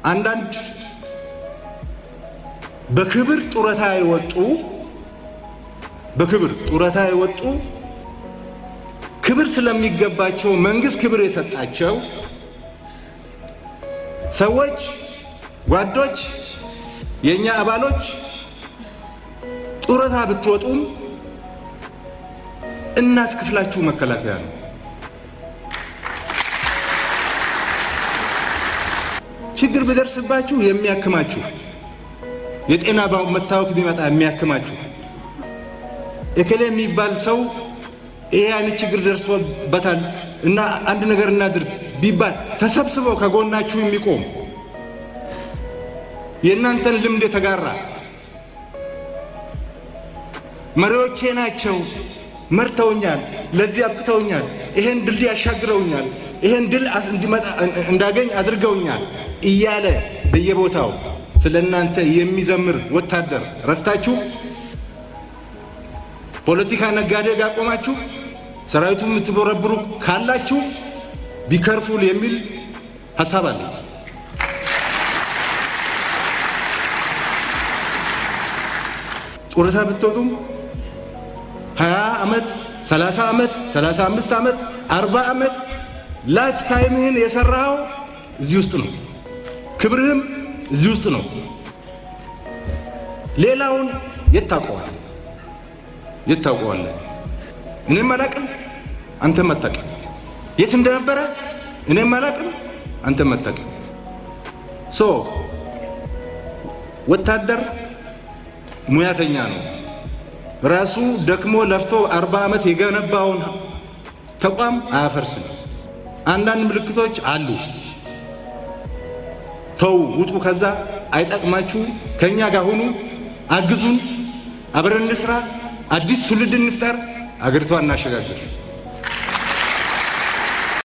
አንዳንድ በክብር ጡረታ የወጡ ክብር ስለሚገባቸው መንግስት ክብር የሰጣቸው ሰዎች ጓዶች የኛ አባሎች ጡረታ ብትወጡም እናት ክፍላችሁ መከላከያ ነው። ችግር ቢደርስባችሁ የሚያክማችሁ የጤና መታወክ ቢመጣ የሚያክማችሁ እከሌ የሚባል ሰው ይሄ አይነት ችግር ደርሶበታል እና አንድ ነገር እናድርግ ቢባል ተሰብስበው ከጎናችሁ የሚቆም የእናንተን ልምድ የተጋራ መሪዎቼ ናቸው፣ መርተውኛል፣ ለዚህ አብቅተውኛል፣ ይሄን ድል ያሻግረውኛል፣ ይሄን ድል እንዳገኝ አድርገውኛል እያለ በየቦታው ስለናንተ የሚዘምር ወታደር ረስታችሁ ፖለቲካ ነጋዴ ጋር ቆማችሁ ሰራዊቱ የምትቦረብሩ ካላችሁ ቢከርፉል የሚል ሐሳብ አለ። ጡረታ ብትወጡም 20 ዓመት 30 ዓመት 35 ዓመት 40 ዓመት ላይፍ ታይምህን የሰራው እዚህ ውስጥ ነው። ክብርህም እዚህ ውስጥ ነው። ሌላውን የታውቀዋል። እኔም አላቅም አንተም አታውቅም። የት እንደነበረ እኔም አላቅም አንተም አታውቅም። ወታደር ሙያተኛ ነው። ራሱ ደክሞ ለፍቶ 40 ዓመት የገነባውን ተቋም አያፈርስም። አንዳንድ ምልክቶች አሉ። ተው ውጡ፣ ከዛ አይጠቅማችሁ፣ ከኛ ጋር ሁኑ፣ አግዙን፣ አብረን እንስራ፣ አዲስ ትውልድ እንፍጠር፣ አገሪቷን እናሸጋግር።